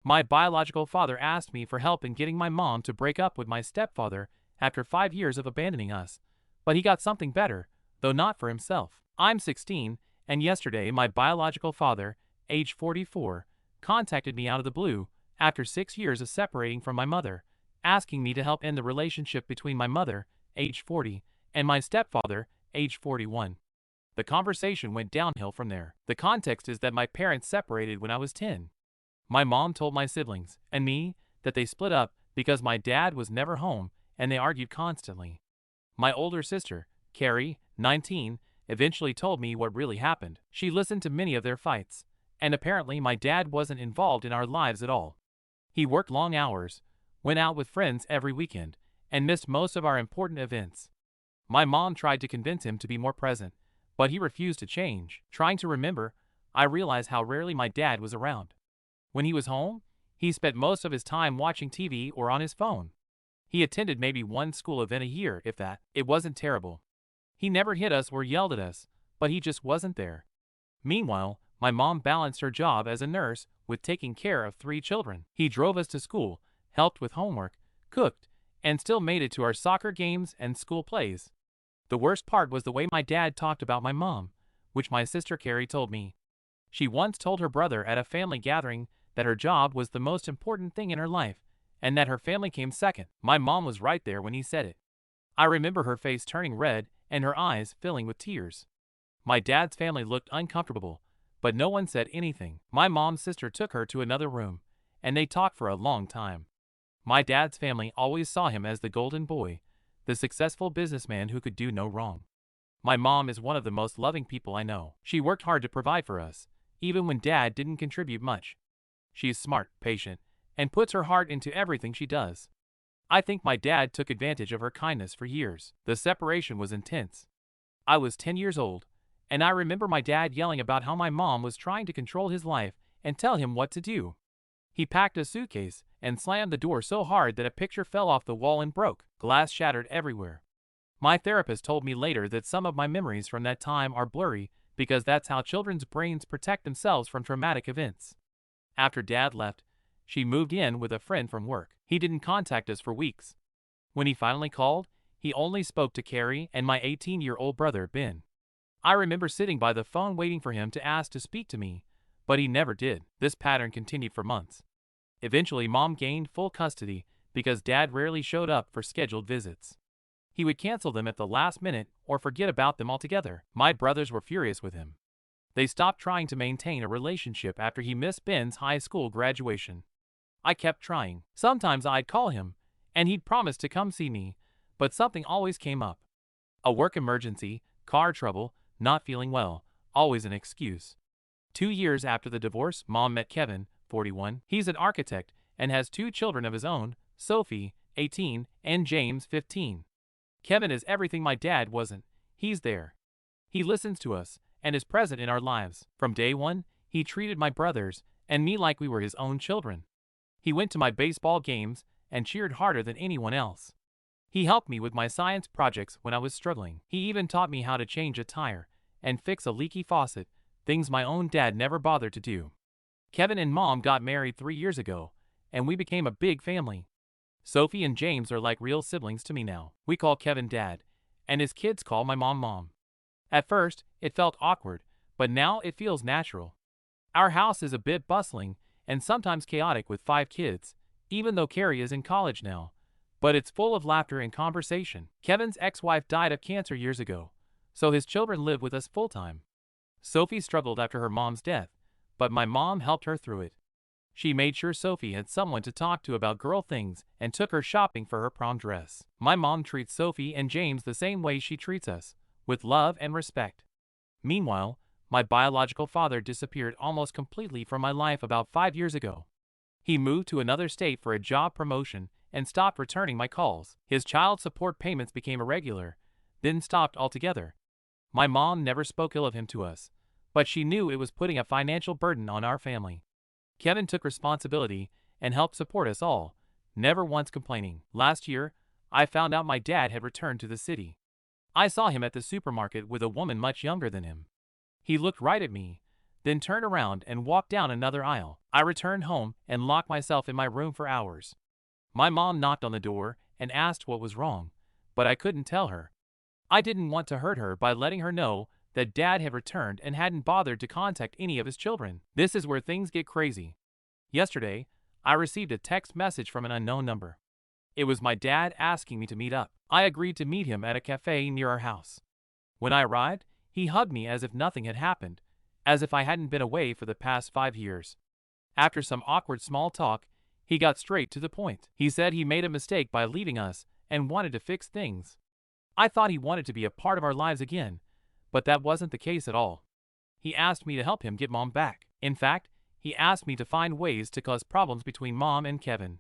My biological father asked me for help in getting my mom to break up with my stepfather after 5 years of abandoning us, but he got something better, though not for himself. I'm 16, and yesterday my biological father, age 44, contacted me out of the blue after 6 years of separating from my mother, asking me to help end the relationship between my mother, age 40, and my stepfather, age 41. The conversation went downhill from there. The context is that my parents separated when I was 10. My mom told my siblings, and me, that they split up because my dad was never home and they argued constantly. My older sister, Carrie, 19, eventually told me what really happened. She listened to many of their fights, and apparently my dad wasn't involved in our lives at all. He worked long hours, went out with friends every weekend, and missed most of our important events. My mom tried to convince him to be more present, but he refused to change. Trying to remember, I realized how rarely my dad was around. When he was home, he spent most of his time watching TV or on his phone. He attended maybe one school event a year, if that. It wasn't terrible. He never hit us or yelled at us, but he just wasn't there. Meanwhile, my mom balanced her job as a nurse with taking care of 3 children. He drove us to school, helped with homework, cooked, and still made it to our soccer games and school plays. The worst part was the way my dad talked about my mom, which my sister Carrie told me. She once told her brother at a family gathering that her job was the most important thing in her life, and that her family came second. My mom was right there when he said it. I remember her face turning red and her eyes filling with tears. My dad's family looked uncomfortable, but no one said anything. My mom's sister took her to another room, and they talked for a long time. My dad's family always saw him as the golden boy, the successful businessman who could do no wrong. My mom is one of the most loving people I know. She worked hard to provide for us, even when dad didn't contribute much. She is smart, patient, and puts her heart into everything she does. I think my dad took advantage of her kindness for years. The separation was intense. I was 10 years old, and I remember my dad yelling about how my mom was trying to control his life and tell him what to do. He packed a suitcase and slammed the door so hard that a picture fell off the wall and broke. Glass shattered everywhere. My therapist told me later that some of my memories from that time are blurry because that's how children's brains protect themselves from traumatic events. After dad left, she moved in with a friend from work. He didn't contact us for weeks. When he finally called, he only spoke to Carrie and my 18-year-old brother, Ben. I remember sitting by the phone waiting for him to ask to speak to me, but he never did. This pattern continued for months. Eventually, mom gained full custody because dad rarely showed up for scheduled visits. He would cancel them at the last minute or forget about them altogether. My brothers were furious with him. They stopped trying to maintain a relationship after he missed Ben's high school graduation. I kept trying. Sometimes I'd call him, and he'd promise to come see me, but something always came up. A work emergency, car trouble, not feeling well, always an excuse. 2 years after the divorce, mom met Kevin, 41. He's an architect and has 2 children of his own, Sophie, 18, and James, 15. Kevin is everything my dad wasn't. He's there. He listens to us and is present in our lives. From day one, he treated my brothers and me like we were his own children. He went to my baseball games and cheered harder than anyone else. He helped me with my science projects when I was struggling. He even taught me how to change a tire and fix a leaky faucet, things my own dad never bothered to do. Kevin and mom got married 3 years ago, and we became a big family. Sophie and James are like real siblings to me now. We call Kevin Dad, and his kids call my mom Mom. At first, it felt awkward, but now it feels natural. Our house is a bit bustling and sometimes chaotic with 5 kids, even though Carrie is in college now, but it's full of laughter and conversation. Kevin's ex-wife died of cancer years ago, so his children live with us full-time. Sophie struggled after her mom's death, but my mom helped her through it. She made sure Sophie had someone to talk to about girl things and took her shopping for her prom dress. My mom treats Sophie and James the same way she treats us, with love and respect. Meanwhile, my biological father disappeared almost completely from my life about 5 years ago. He moved to another state for a job promotion and stopped returning my calls. His child support payments became irregular, then stopped altogether. My mom never spoke ill of him to us, but she knew it was putting a financial burden on our family. Kevin took responsibility and helped support us all, never once complaining. Last year, I found out my dad had returned to the city. I saw him at the supermarket with a woman much younger than him. He looked right at me, then turned around and walked down another aisle. I returned home and locked myself in my room for hours. My mom knocked on the door and asked what was wrong, but I couldn't tell her. I didn't want to hurt her by letting her know that Dad had returned and hadn't bothered to contact any of his children. This is where things get crazy. Yesterday, I received a text message from an unknown number. It was my dad asking me to meet up. I agreed to meet him at a cafe near our house. When I arrived, he hugged me as if nothing had happened, as if I hadn't been away for the past 5 years. After some awkward small talk, he got straight to the point. He said he made a mistake by leaving us and wanted to fix things. I thought he wanted to be a part of our lives again, but that wasn't the case at all. He asked me to help him get Mom back. In fact, he asked me to find ways to cause problems between Mom and Kevin.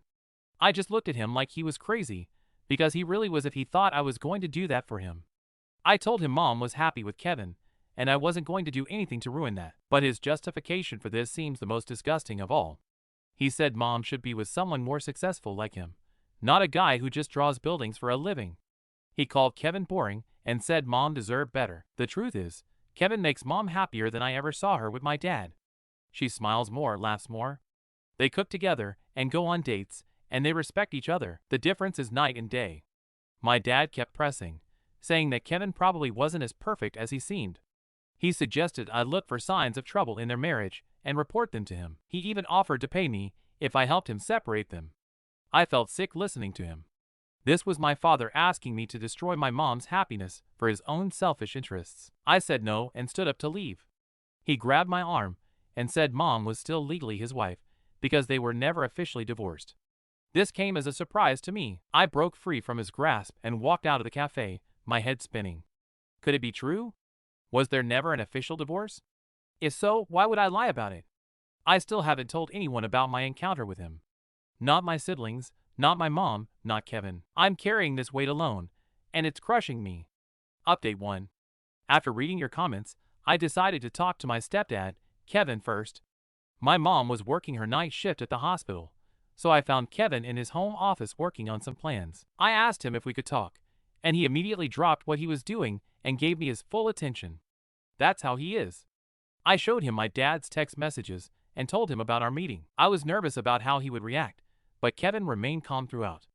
I just looked at him like he was crazy, because he really was if he thought I was going to do that for him. I told him Mom was happy with Kevin, and I wasn't going to do anything to ruin that. But his justification for this seems the most disgusting of all. He said Mom should be with someone more successful like him, not a guy who just draws buildings for a living. He called Kevin boring and said Mom deserved better. The truth is, Kevin makes Mom happier than I ever saw her with my dad. She smiles more, laughs more. They cook together and go on dates, and they respect each other. The difference is night and day. My dad kept pressing, saying that Kevin probably wasn't as perfect as he seemed. He suggested I look for signs of trouble in their marriage and report them to him. He even offered to pay me if I helped him separate them. I felt sick listening to him. This was my father asking me to destroy my mom's happiness for his own selfish interests. I said no and stood up to leave. He grabbed my arm and said Mom was still legally his wife because they were never officially divorced. This came as a surprise to me. I broke free from his grasp and walked out of the cafe, my head spinning. Could it be true? Was there never an official divorce? If so, why would I lie about it? I still haven't told anyone about my encounter with him. Not my siblings, not my mom, not Kevin. I'm carrying this weight alone, and it's crushing me. Update 1. After reading your comments, I decided to talk to my stepdad, Kevin, first. My mom was working her night shift at the hospital, so I found Kevin in his home office working on some plans. I asked him if we could talk, and he immediately dropped what he was doing and gave me his full attention. That's how he is. I showed him my dad's text messages and told him about our meeting. I was nervous about how he would react, but Kevin remained calm throughout.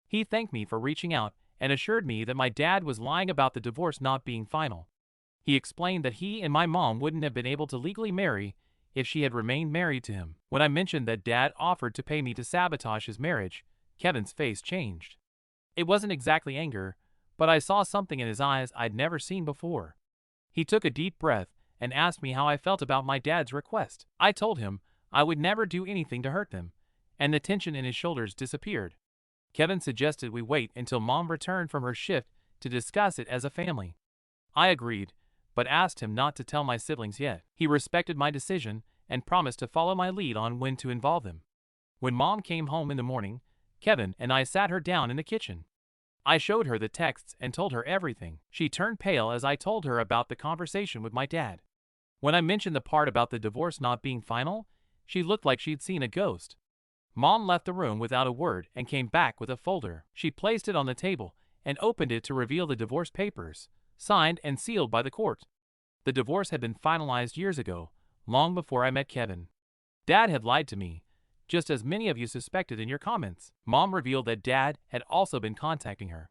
He thanked me for reaching out and assured me that my dad was lying about the divorce not being final. He explained that he and my mom wouldn't have been able to legally marry if she had remained married to him. When I mentioned that Dad offered to pay me to sabotage his marriage, Kevin's face changed. It wasn't exactly anger, but I saw something in his eyes I'd never seen before. He took a deep breath and asked me how I felt about my dad's request. I told him I would never do anything to hurt them, and the tension in his shoulders disappeared. Kevin suggested we wait until Mom returned from her shift to discuss it as a family. I agreed, but asked him not to tell my siblings yet. He respected my decision and promised to follow my lead on when to involve them. When Mom came home in the morning, Kevin and I sat her down in the kitchen. I showed her the texts and told her everything. She turned pale as I told her about the conversation with my dad. When I mentioned the part about the divorce not being final, she looked like she'd seen a ghost. Mom left the room without a word and came back with a folder. She placed it on the table and opened it to reveal the divorce papers, signed and sealed by the court. The divorce had been finalized years ago, long before I met Kevin. Dad had lied to me, just as many of you suspected in your comments. Mom revealed that Dad had also been contacting her.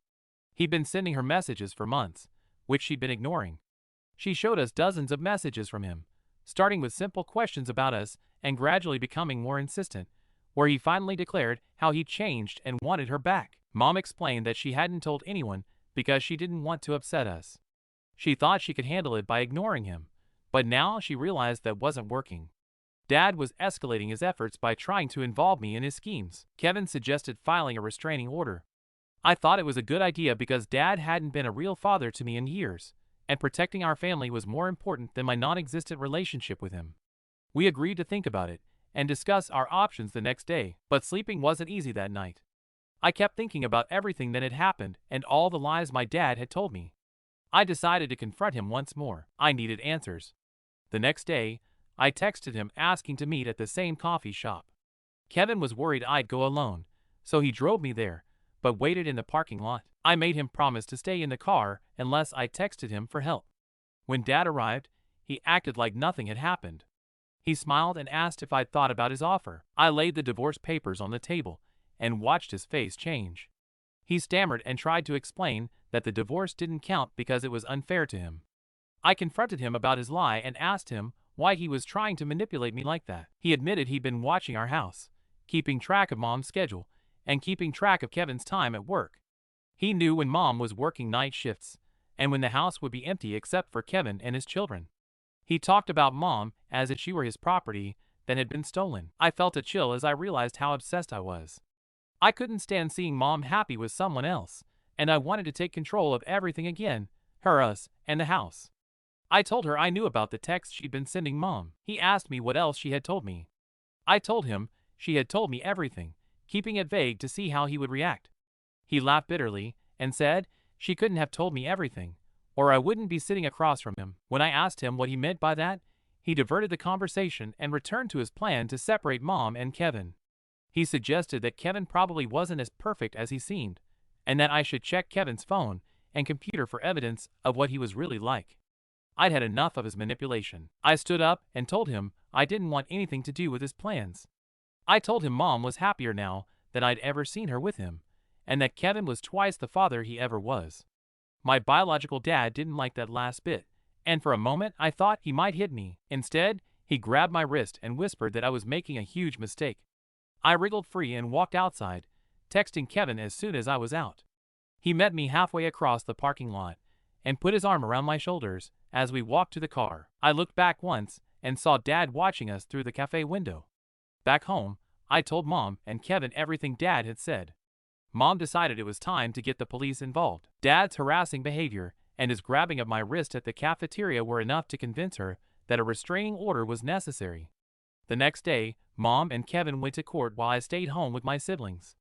He'd been sending her messages for months, which she'd been ignoring. She showed us dozens of messages from him, starting with simple questions about us and gradually becoming more insistent, where he finally declared how he changed and wanted her back. Mom explained that she hadn't told anyone because she didn't want to upset us. She thought she could handle it by ignoring him, but now she realized that wasn't working. Dad was escalating his efforts by trying to involve me in his schemes. Kevin suggested filing a restraining order. I thought it was a good idea because Dad hadn't been a real father to me in years, and protecting our family was more important than my non-existent relationship with him. We agreed to think about it and discuss our options the next day, but sleeping wasn't easy that night. I kept thinking about everything that had happened and all the lies my dad had told me. I decided to confront him once more. I needed answers. The next day, I texted him asking to meet at the same coffee shop. Kevin was worried I'd go alone, so he drove me there, but waited in the parking lot. I made him promise to stay in the car unless I texted him for help. When Dad arrived, he acted like nothing had happened. He smiled and asked if I'd thought about his offer. I laid the divorce papers on the table and watched his face change. He stammered and tried to explain that the divorce didn't count because it was unfair to him. I confronted him about his lie and asked him why he was trying to manipulate me like that. He admitted he'd been watching our house, keeping track of Mom's schedule, and keeping track of Kevin's time at work. He knew when Mom was working night shifts, and when the house would be empty except for Kevin and his children. He talked about Mom as if she were his property that had been stolen. I felt a chill as I realized how obsessed I was. I couldn't stand seeing Mom happy with someone else, and I wanted to take control of everything again, her, us, and the house. I told her I knew about the text she'd been sending Mom. He asked me what else she had told me. I told him she had told me everything, keeping it vague to see how he would react. He laughed bitterly and said she couldn't have told me everything, or I wouldn't be sitting across from him. When I asked him what he meant by that, he diverted the conversation and returned to his plan to separate Mom and Kevin. He suggested that Kevin probably wasn't as perfect as he seemed, and that I should check Kevin's phone and computer for evidence of what he was really like. I'd had enough of his manipulation. I stood up and told him I didn't want anything to do with his plans. I told him Mom was happier now than I'd ever seen her with him, and that Kevin was twice the father he ever was. My biological dad didn't like that last bit, and for a moment I thought he might hit me. Instead, he grabbed my wrist and whispered that I was making a huge mistake. I wriggled free and walked outside, texting Kevin as soon as I was out. He met me halfway across the parking lot and put his arm around my shoulders as we walked to the car. I looked back once and saw Dad watching us through the cafe window. Back home, I told Mom and Kevin everything Dad had said. Mom decided it was time to get the police involved. Dad's harassing behavior and his grabbing of my wrist at the cafeteria were enough to convince her that a restraining order was necessary. The next day, Mom and Kevin went to court while I stayed home with my siblings.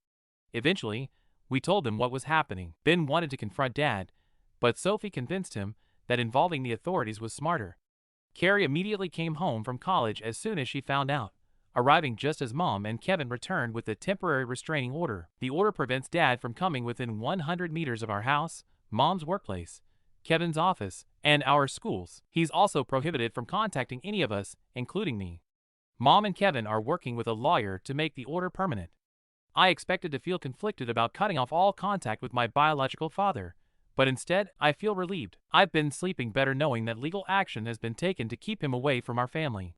Eventually, we told them what was happening. Ben wanted to confront Dad, but Sophie convinced him that involving the authorities was smarter. Carrie immediately came home from college as soon as she found out, arriving just as Mom and Kevin returned with the temporary restraining order. The order prevents Dad from coming within 100 meters of our house, Mom's workplace, Kevin's office, and our schools. He's also prohibited from contacting any of us, including me. Mom and Kevin are working with a lawyer to make the order permanent. I expected to feel conflicted about cutting off all contact with my biological father, but instead, I feel relieved. I've been sleeping better knowing that legal action has been taken to keep him away from our family.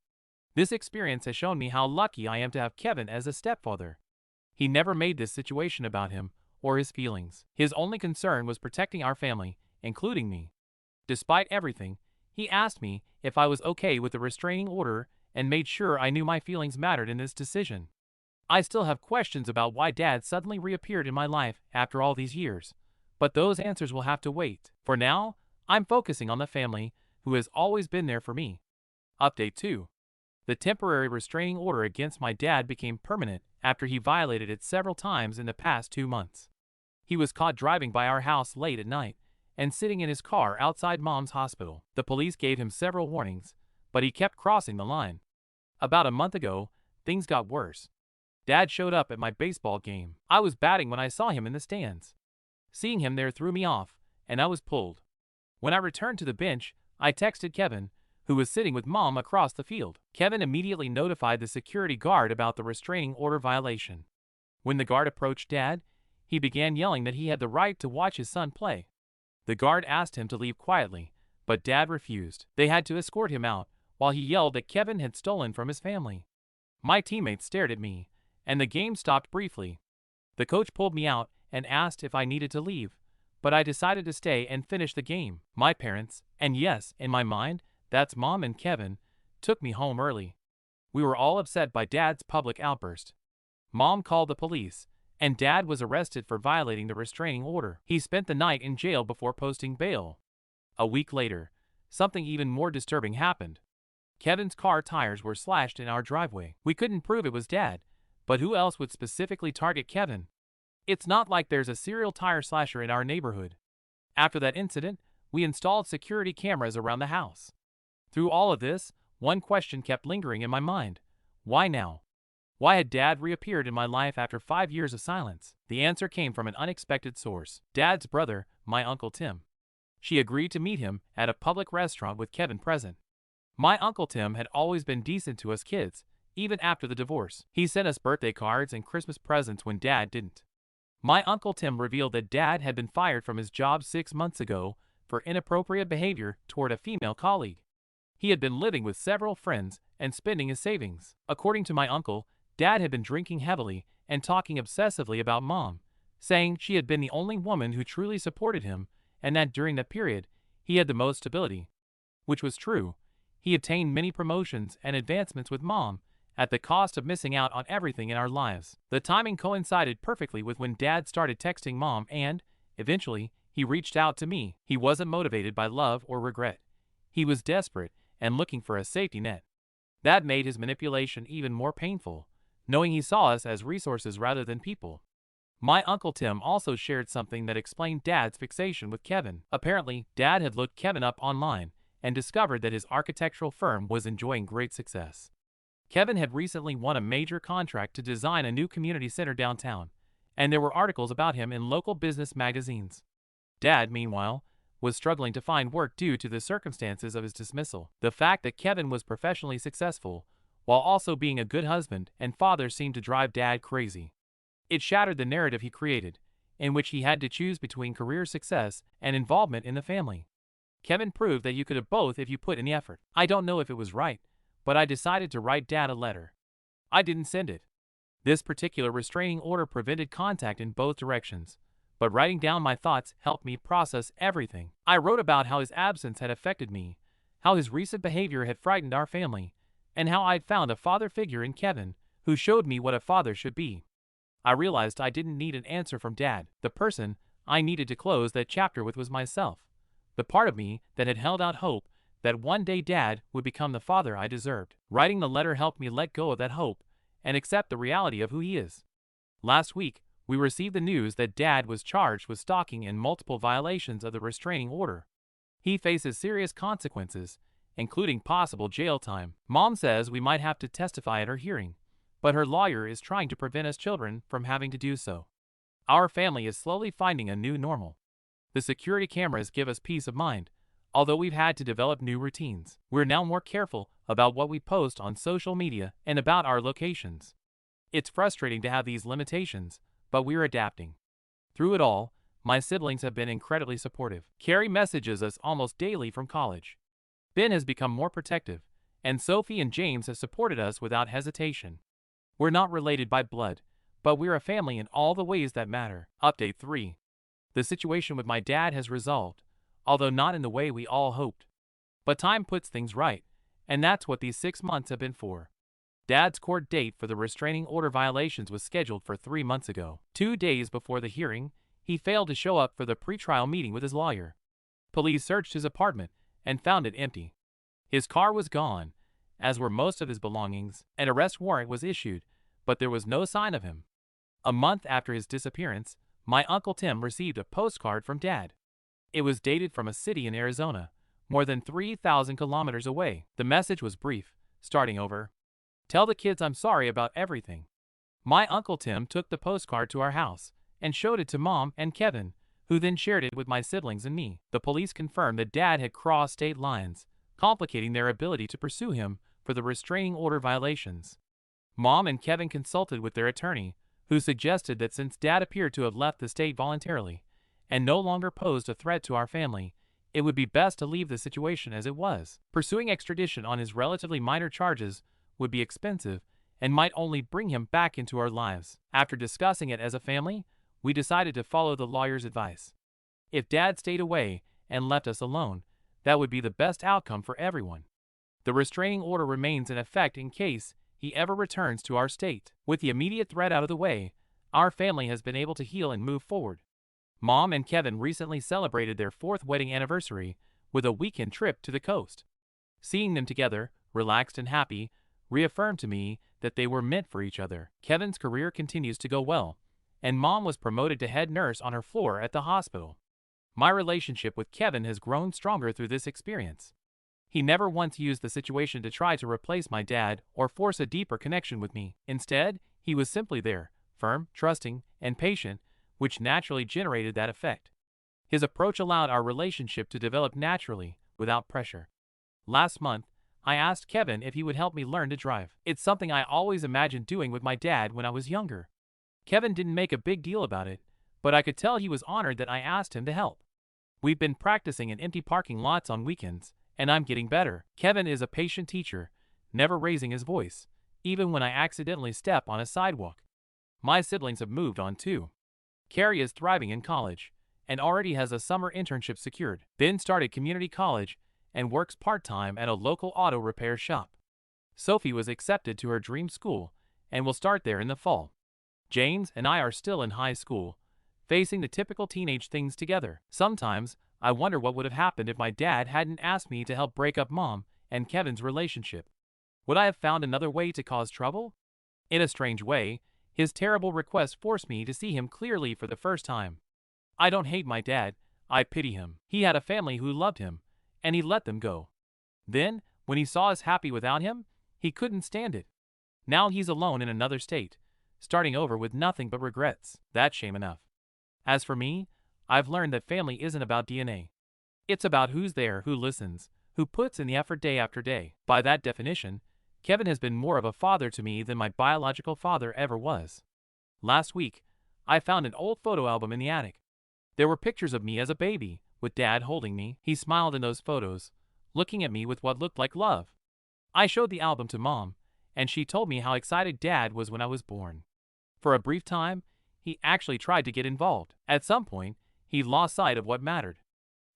This experience has shown me how lucky I am to have Kevin as a stepfather. He never made this situation about him or his feelings. His only concern was protecting our family, including me. Despite everything, he asked me if I was okay with the restraining order and made sure I knew my feelings mattered in this decision. I still have questions about why Dad suddenly reappeared in my life after all these years, but those answers will have to wait. For now, I'm focusing on the family who has always been there for me. Update 2. The temporary restraining order against my dad became permanent after he violated it several times in the past 2 months. He was caught driving by our house late at night and sitting in his car outside Mom's hospital. The police gave him several warnings, but he kept crossing the line. About a month ago, things got worse. Dad showed up at my baseball game. I was batting when I saw him in the stands. Seeing him there threw me off, and I was pulled. When I returned to the bench, I texted Kevin, who was sitting with Mom across the field. Kevin immediately notified the security guard about the restraining order violation. When the guard approached Dad, he began yelling that he had the right to watch his son play. The guard asked him to leave quietly, but Dad refused. They had to escort him out, while he yelled that Kevin had stolen from his family. My teammates stared at me, and the game stopped briefly. The coach pulled me out and asked if I needed to leave, but I decided to stay and finish the game. My parents, and yes, in my mind, that's Mom and Kevin, took me home early. We were all upset by Dad's public outburst. Mom called the police, and Dad was arrested for violating the restraining order. He spent the night in jail before posting bail. A week later, something even more disturbing happened. Kevin's car tires were slashed in our driveway. We couldn't prove it was Dad, but who else would specifically target Kevin? It's not like there's a serial tire slasher in our neighborhood. After that incident, we installed security cameras around the house. Through all of this, one question kept lingering in my mind. Why now? Why had Dad reappeared in my life after 5 years of silence? The answer came from an unexpected source. Dad's brother, my Uncle Tim. She agreed to meet him at a public restaurant with Kevin present. My Uncle Tim had always been decent to us kids, even after the divorce. He sent us birthday cards and Christmas presents when Dad didn't. My Uncle Tim revealed that Dad had been fired from his job 6 months ago for inappropriate behavior toward a female colleague. He had been living with several friends and spending his savings. According to my uncle, Dad had been drinking heavily and talking obsessively about Mom, saying she had been the only woman who truly supported him and that during that period, he had the most stability. Which was true. He obtained many promotions and advancements with Mom, at the cost of missing out on everything in our lives. The timing coincided perfectly with when Dad started texting Mom and, eventually, he reached out to me. He wasn't motivated by love or regret. He was desperate and looking for a safety net. That made his manipulation even more painful, knowing he saw us as resources rather than people. My Uncle Tim also shared something that explained Dad's fixation with Kevin. Apparently, Dad had looked Kevin up online and discovered that his architectural firm was enjoying great success. Kevin had recently won a major contract to design a new community center downtown, and there were articles about him in local business magazines. Dad, meanwhile, was struggling to find work due to the circumstances of his dismissal. The fact that Kevin was professionally successful, while also being a good husband and father, seemed to drive Dad crazy. It shattered the narrative he created, in which he had to choose between career success and involvement in the family. Kevin proved that you could have both if you put in the effort. I don't know if it was right, but I decided to write Dad a letter. I didn't send it. This particular restraining order prevented contact in both directions, but writing down my thoughts helped me process everything. I wrote about how his absence had affected me, how his recent behavior had frightened our family, and how I'd found a father figure in Kevin who showed me what a father should be. I realized I didn't need an answer from Dad. The person I needed to close that chapter with was myself, the part of me that had held out hope that one day Dad would become the father I deserved. Writing the letter helped me let go of that hope and accept the reality of who he is. Last week, we received the news that Dad was charged with stalking and multiple violations of the restraining order. He faces serious consequences, including possible jail time. Mom says we might have to testify at her hearing, but her lawyer is trying to prevent us children from having to do so. Our family is slowly finding a new normal. The security cameras give us peace of mind, although we've had to develop new routines. We're now more careful about what we post on social media and about our locations. It's frustrating to have these limitations, but we're adapting. Through it all, my siblings have been incredibly supportive. Carrie messages us almost daily from college. Ben has become more protective, and Sophie and James have supported us without hesitation. We're not related by blood, but we're a family in all the ways that matter. Update 3. The situation with my dad has resolved, although not in the way we all hoped. But time puts things right, and that's what these 6 months have been for. Dad's court date for the restraining order violations was scheduled for 3 months ago. 2 days before the hearing, he failed to show up for the pretrial meeting with his lawyer. Police searched his apartment and found it empty. His car was gone, as were most of his belongings. An arrest warrant was issued, but there was no sign of him. A month after his disappearance, my Uncle Tim received a postcard from Dad. It was dated from a city in Arizona, more than 3,000 kilometers away. The message was brief, starting over, "Tell the kids I'm sorry about everything." My Uncle Tim took the postcard to our house and showed it to Mom and Kevin, who then shared it with my siblings and me. The police confirmed that Dad had crossed state lines, complicating their ability to pursue him for the restraining order violations. Mom and Kevin consulted with their attorney, who suggested that since Dad appeared to have left the state voluntarily and no longer posed a threat to our family, it would be best to leave the situation as it was. Pursuing extradition on his relatively minor charges would be expensive and might only bring him back into our lives. After discussing it as a family, we decided to follow the lawyer's advice. If Dad stayed away and left us alone, that would be the best outcome for everyone. The restraining order remains in effect in case he ever returns to our state. With the immediate threat out of the way, our family has been able to heal and move forward. Mom and Kevin recently celebrated their 4th wedding anniversary with a weekend trip to the coast. Seeing them together, relaxed and happy, reaffirmed to me that they were meant for each other. Kevin's career continues to go well, and Mom was promoted to head nurse on her floor at the hospital. My relationship with Kevin has grown stronger through this experience. He never once used the situation to try to replace my dad or force a deeper connection with me. Instead, he was simply there, firm, trusting, and patient, which naturally generated that effect. His approach allowed our relationship to develop naturally, without pressure. Last month, I asked Kevin if he would help me learn to drive. It's something I always imagined doing with my dad when I was younger. Kevin didn't make a big deal about it, but I could tell he was honored that I asked him to help. We've been practicing in empty parking lots on weekends, and I'm getting better. Kevin is a patient teacher, never raising his voice, even when I accidentally step on a sidewalk. My siblings have moved on too. Carrie is thriving in college, and already has a summer internship secured. Ben started community college and works part-time at a local auto repair shop. Sophie was accepted to her dream school and will start there in the fall. James and I are still in high school, facing the typical teenage things together. Sometimes, I wonder what would have happened if my dad hadn't asked me to help break up Mom and Kevin's relationship. Would I have found another way to cause trouble? In a strange way, his terrible request forced me to see him clearly for the first time. I don't hate my dad, I pity him. He had a family who loved him, and he let them go. Then, when he saw us happy without him, he couldn't stand it. Now he's alone in another state, starting over with nothing but regrets. That's shame enough. As for me, I've learned that family isn't about DNA. It's about who's there, who listens, who puts in the effort day after day. By that definition, Kevin has been more of a father to me than my biological father ever was. Last week, I found an old photo album in the attic. There were pictures of me as a baby, with Dad holding me. He smiled in those photos, looking at me with what looked like love. I showed the album to Mom, and she told me how excited Dad was when I was born. For a brief time, he actually tried to get involved. At some point, he lost sight of what mattered.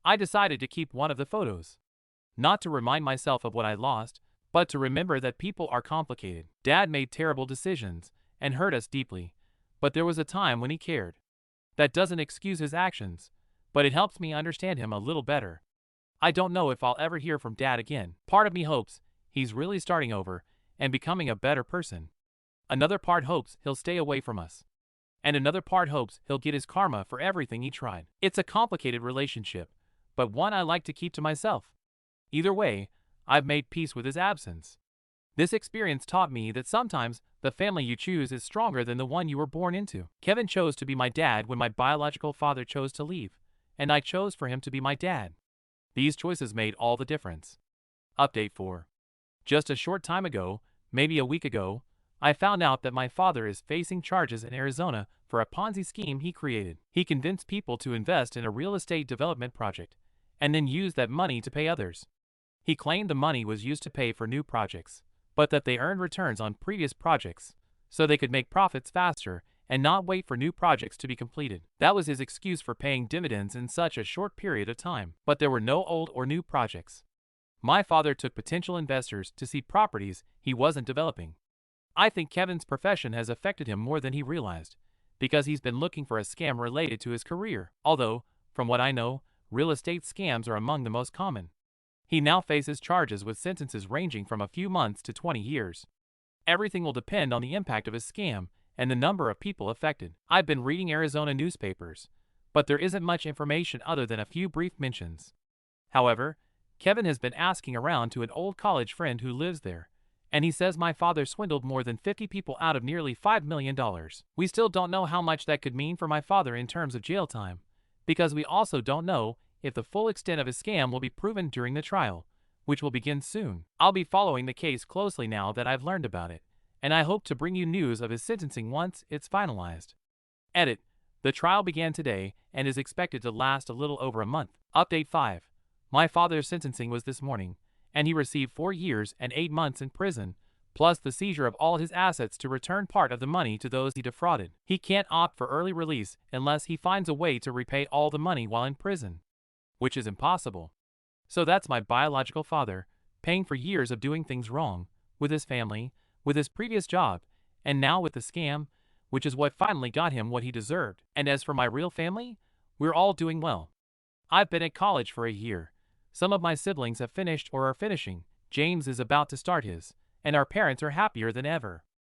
I decided to keep one of the photos. Not to remind myself of what I lost, but to remember that people are complicated. Dad made terrible decisions and hurt us deeply, but there was a time when he cared. That doesn't excuse his actions, but it helps me understand him a little better. I don't know if I'll ever hear from Dad again. Part of me hopes he's really starting over and becoming a better person. Another part hopes he'll stay away from us. And another part hopes he'll get his karma for everything he tried. It's a complicated relationship, but one I like to keep to myself. Either way, I've made peace with his absence. This experience taught me that sometimes the family you choose is stronger than the one you were born into. Kevin chose to be my dad when my biological father chose to leave, and I chose for him to be my dad. These choices made all the difference. Update 4. Just a short time ago, maybe a week ago, I found out that my father is facing charges in Arizona for a Ponzi scheme he created. He convinced people to invest in a real estate development project, and then used that money to pay others. He claimed the money was used to pay for new projects, but that they earned returns on previous projects, so they could make profits faster and not wait for new projects to be completed. That was his excuse for paying dividends in such a short period of time. But there were no old or new projects. My father took potential investors to see properties he wasn't developing. I think Kevin's profession has affected him more than he realized, because he's been looking for a scam related to his career, although, from what I know, real estate scams are among the most common. He now faces charges with sentences ranging from a few months to 20 years. Everything will depend on the impact of his scam and the number of people affected. I've been reading Arizona newspapers, but there isn't much information other than a few brief mentions. However, Kevin has been asking around to an old college friend who lives there, and he says my father swindled more than 50 people out of nearly $5 million. We still don't know how much that could mean for my father in terms of jail time, because we also don't know if the full extent of his scam will be proven during the trial, which will begin soon. I'll be following the case closely now that I've learned about it, and I hope to bring you news of his sentencing once it's finalized. Edit. The trial began today and is expected to last a little over a month. Update 5. My father's sentencing was this morning, and he received 4 years and 8 months in prison, plus the seizure of all his assets to return part of the money to those he defrauded. He can't opt for early release unless he finds a way to repay all the money while in prison, which is impossible. So that's my biological father, paying for years of doing things wrong, with his family, with his previous job, and now with the scam, which is what finally got him what he deserved. And as for my real family, we're all doing well. I've been at college for a year. Some of my siblings have finished or are finishing. James is about to start his, and our parents are happier than ever.